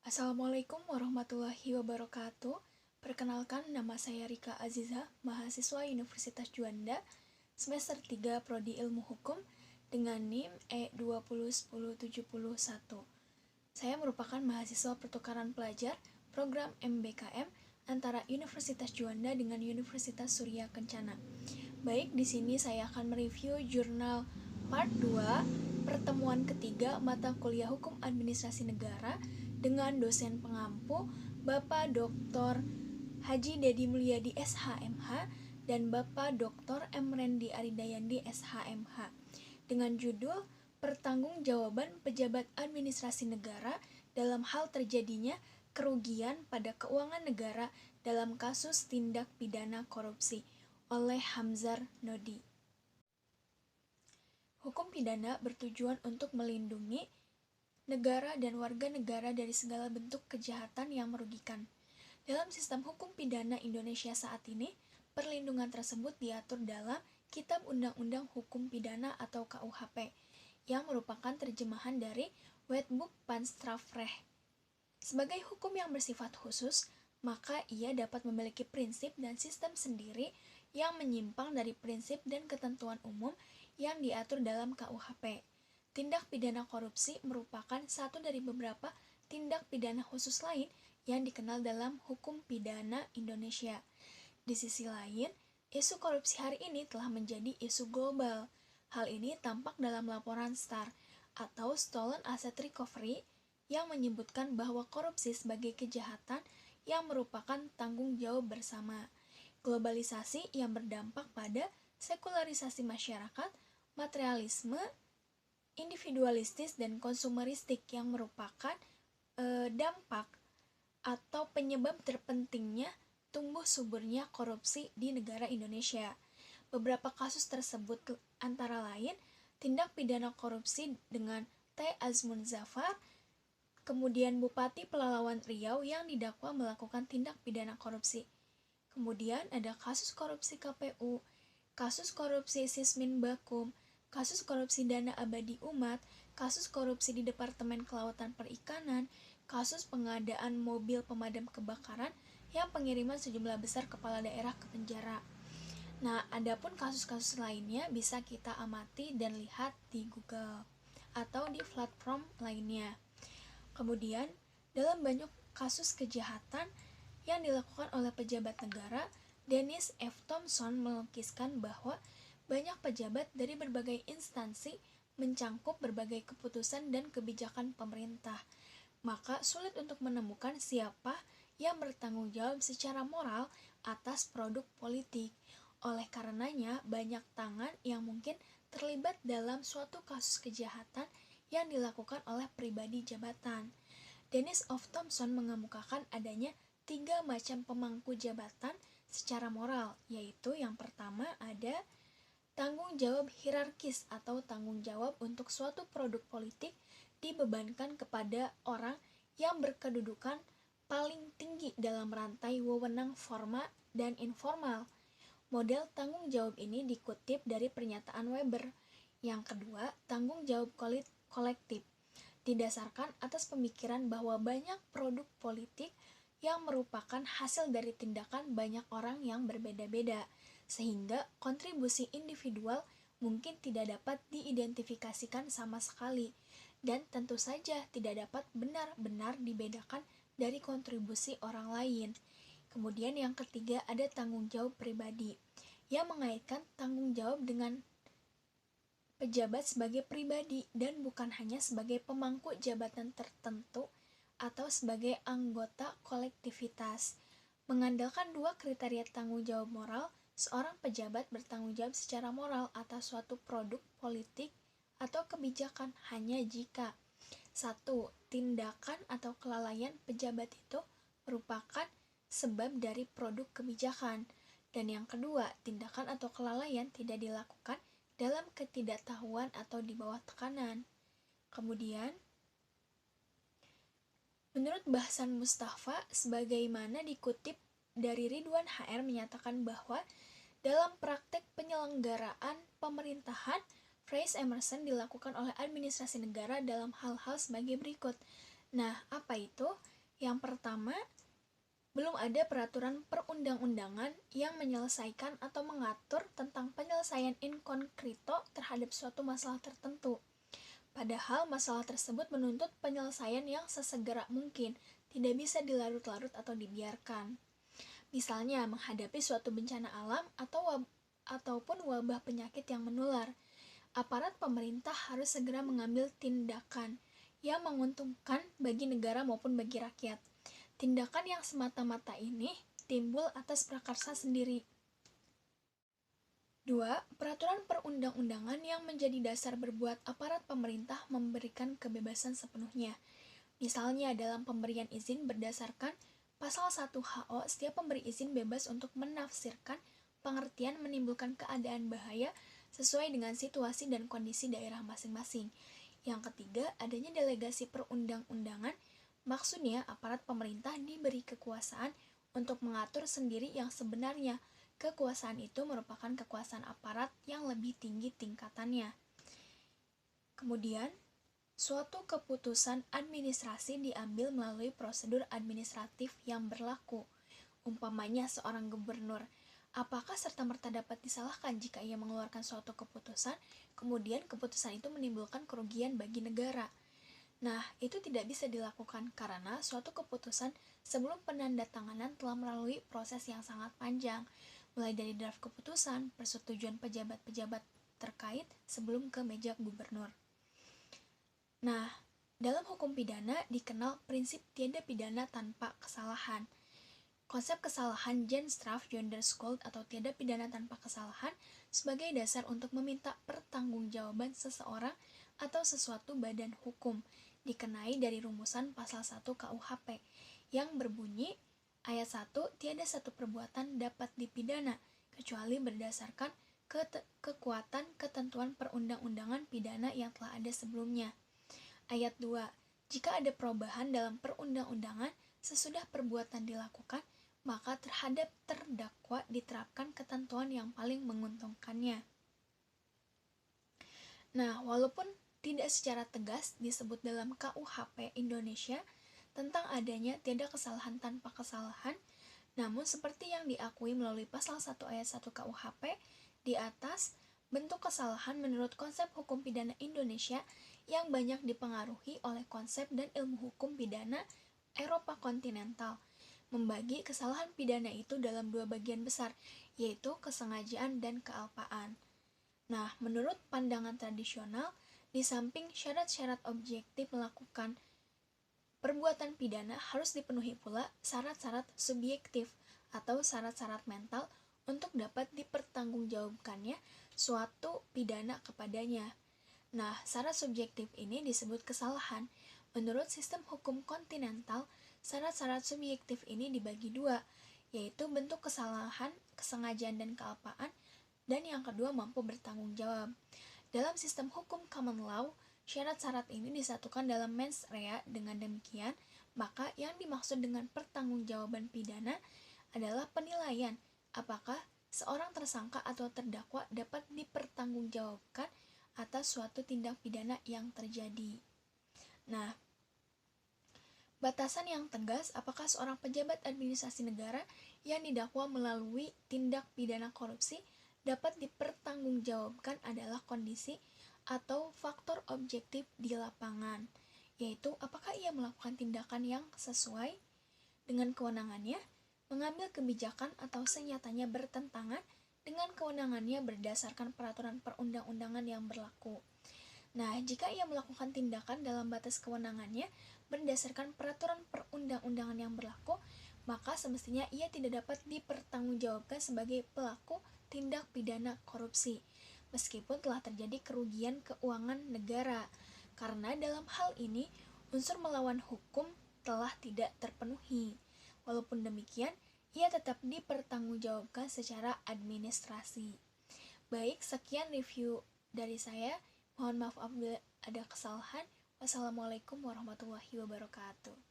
Assalamualaikum warahmatullahi wabarakatuh. Perkenalkan, nama saya Rika Aziza, mahasiswa Universitas Juanda, semester 3 Prodi Ilmu Hukum dengan NIM E201071. Saya merupakan mahasiswa pertukaran pelajar program MBKM antara Universitas Juanda dengan Universitas Surya Kencana. Baik, di sini saya akan mereview jurnal part 2 pertemuan ketiga mata kuliah Hukum Administrasi Negara dengan dosen pengampu Bapak Dr. Haji Dedi Mulyadi SHMH dan Bapak Dr. Emrendi Aridayandi SHMH dengan judul Pertanggungjawaban Pejabat Administrasi Negara dalam hal terjadinya kerugian pada keuangan negara dalam kasus tindak pidana korupsi oleh Hamzar Nodi. Hukum pidana bertujuan untuk melindungi negara dan warga negara dari segala bentuk kejahatan yang merugikan. Dalam sistem hukum pidana Indonesia saat ini, perlindungan tersebut diatur dalam Kitab Undang-Undang Hukum Pidana atau KUHP, yang merupakan terjemahan dari Wetboek van Strafrecht. Sebagai hukum yang bersifat khusus, maka ia dapat memiliki prinsip dan sistem sendiri yang menyimpang dari prinsip dan ketentuan umum yang diatur dalam KUHP. Tindak pidana korupsi merupakan satu dari beberapa tindak pidana khusus lain yang dikenal dalam hukum pidana Indonesia. Di sisi lain, isu korupsi hari ini telah menjadi isu global. Hal ini tampak dalam laporan STAR atau Stolen Asset Recovery yang menyebutkan bahwa korupsi sebagai kejahatan yang merupakan tanggung jawab bersama. Globalisasi yang berdampak pada sekularisasi masyarakat, materialisme, individualistis dan konsumeristik yang merupakan dampak atau penyebab terpentingnya tumbuh suburnya korupsi di negara Indonesia. Beberapa kasus tersebut antara lain tindak pidana korupsi dengan T. Azmun Zafar, kemudian Bupati Pelalawan Riau yang didakwa melakukan tindak pidana korupsi. Kemudian ada kasus korupsi KPU, kasus korupsi Sismin Bakum, kasus korupsi dana abadi umat, kasus korupsi di Departemen Kelautan Perikanan, kasus pengadaan mobil pemadam kebakaran yang pengiriman sejumlah besar kepala daerah ke penjara. Nah, adapun kasus-kasus lainnya bisa kita amati dan lihat di Google atau di platform lainnya. Kemudian, dalam banyak kasus kejahatan yang dilakukan oleh pejabat negara, Dennis F. Thompson melukiskan bahwa banyak pejabat dari berbagai instansi mencangkup berbagai keputusan dan kebijakan pemerintah. Maka sulit untuk menemukan siapa yang bertanggung jawab secara moral atas produk politik. Oleh karenanya, banyak tangan yang mungkin terlibat dalam suatu kasus kejahatan yang dilakukan oleh pribadi jabatan. Dennis F. Thompson mengemukakan adanya 3 macam pemangku jabatan secara moral, yaitu yang pertama ada tanggung jawab hierarkis atau tanggung jawab untuk suatu produk politik dibebankan kepada orang yang berkedudukan paling tinggi dalam rantai wewenang formal dan informal. Model tanggung jawab ini dikutip dari pernyataan Weber. Yang kedua, tanggung jawab kolektif didasarkan atas pemikiran bahwa banyak produk politik yang merupakan hasil dari tindakan banyak orang yang berbeda-beda, sehingga kontribusi individual mungkin tidak dapat diidentifikasikan sama sekali, dan tentu saja tidak dapat benar-benar dibedakan dari kontribusi orang lain. Kemudian yang ketiga ada tanggung jawab pribadi, yang mengaitkan tanggung jawab dengan pejabat sebagai pribadi dan bukan hanya sebagai pemangku jabatan tertentu atau sebagai anggota kolektivitas. Mengandalkan 2 kriteria tanggung jawab moral, seorang pejabat bertanggung jawab secara moral atas suatu produk politik atau kebijakan hanya jika 1. Tindakan atau kelalaian pejabat itu merupakan sebab dari produk kebijakan, dan yang kedua, tindakan atau kelalaian tidak dilakukan dalam ketidaktahuan atau di bawah tekanan. Kemudian, menurut Bahsan Mustafa, sebagaimana dikutip dari Ridwan HR menyatakan bahwa dalam praktek penyelenggaraan pemerintahan, Phrase Emerson dilakukan oleh administrasi negara dalam hal-hal sebagai berikut. Nah, apa itu? Yang pertama, belum ada peraturan perundang-undangan yang menyelesaikan atau mengatur tentang penyelesaian in concreto terhadap suatu masalah tertentu. Padahal masalah tersebut menuntut penyelesaian yang sesegera mungkin, tidak bisa dilarut-larut atau dibiarkan. Misalnya menghadapi suatu bencana alam ataupun wabah penyakit yang menular. Aparat pemerintah harus segera mengambil tindakan yang menguntungkan bagi negara maupun bagi rakyat. Tindakan yang semata-mata ini timbul atas prakarsa sendiri. 2. Peraturan perundang-undangan yang menjadi dasar berbuat aparat pemerintah memberikan kebebasan sepenuhnya. Misalnya dalam pemberian izin berdasarkan Pasal 1 HO, setiap pemberi izin bebas untuk menafsirkan pengertian menimbulkan keadaan bahaya sesuai dengan situasi dan kondisi daerah masing-masing. Yang ketiga, adanya delegasi perundang-undangan, maksudnya aparat pemerintah diberi kekuasaan untuk mengatur sendiri yang sebenarnya. Kekuasaan itu merupakan kekuasaan aparat yang lebih tinggi tingkatannya. Kemudian, suatu keputusan administrasi diambil melalui prosedur administratif yang berlaku. Umpamanya seorang gubernur, apakah serta-merta dapat disalahkan jika ia mengeluarkan suatu keputusan, kemudian keputusan itu menimbulkan kerugian bagi negara? Nah, itu tidak bisa dilakukan karena suatu keputusan sebelum penandatanganan telah melalui proses yang sangat panjang, mulai dari draft keputusan, persetujuan pejabat-pejabat terkait sebelum ke meja gubernur. Nah, dalam hukum pidana dikenal prinsip tiada pidana tanpa kesalahan. Konsep kesalahan Jenstraf Jonderskuld atau tiada pidana tanpa kesalahan sebagai dasar untuk meminta pertanggungjawaban seseorang atau sesuatu badan hukum dikenai dari rumusan pasal 1 KUHP yang berbunyi ayat 1, tiada satu perbuatan dapat dipidana kecuali berdasarkan kekuatan ketentuan perundang-undangan pidana yang telah ada sebelumnya. Ayat 2, jika ada perubahan dalam perundang-undangan sesudah perbuatan dilakukan, maka terhadap terdakwa diterapkan ketentuan yang paling menguntungkannya. Nah, walaupun tidak secara tegas disebut dalam KUHP Indonesia tentang adanya tiada kesalahan tanpa kesalahan, namun seperti yang diakui melalui pasal 1 ayat 1 KUHP di atas, bentuk kesalahan menurut konsep hukum pidana Indonesia yang banyak dipengaruhi oleh konsep dan ilmu hukum pidana Eropa kontinental, membagi kesalahan pidana itu dalam dua bagian besar, yaitu kesengajaan dan kealpaan. Nah, menurut pandangan tradisional, di samping syarat-syarat objektif melakukan perbuatan pidana harus dipenuhi pula syarat-syarat subjektif atau syarat-syarat mental untuk dapat dipertanggungjawabkannya suatu pidana kepadanya. Nah, syarat subjektif ini disebut kesalahan. Menurut sistem hukum kontinental, syarat-syarat subjektif ini dibagi dua, yaitu bentuk kesalahan, kesengajaan dan kealpaan, dan yang kedua mampu bertanggung jawab. Dalam sistem hukum common law, syarat-syarat ini disatukan dalam mens rea. Dengan demikian, maka yang dimaksud dengan pertanggungjawaban pidana adalah penilaian apakah seorang tersangka atau terdakwa dapat dipertanggungjawabkan atas suatu tindak pidana yang terjadi. Nah, batasan yang tegas apakah seorang pejabat administrasi negara yang didakwa melalui tindak pidana korupsi dapat dipertanggungjawabkan adalah kondisi atau faktor objektif di lapangan, yaitu apakah ia melakukan tindakan yang sesuai dengan kewenangannya, mengambil kebijakan atau senyatanya bertentangan dengan kewenangannya berdasarkan peraturan perundang-undangan yang berlaku. Nah, jika ia melakukan tindakan dalam batas kewenangannya berdasarkan peraturan perundang-undangan yang berlaku, maka semestinya ia tidak dapat dipertanggungjawabkan sebagai pelaku tindak pidana korupsi, meskipun telah terjadi kerugian keuangan negara. Karena dalam hal ini, unsur melawan hukum telah tidak terpenuhi. Walaupun demikian, ia tetap dipertanggungjawabkan secara administrasi. Baik, sekian review dari saya. Mohon maaf apabila ada kesalahan. Wassalamualaikum warahmatullahi wabarakatuh.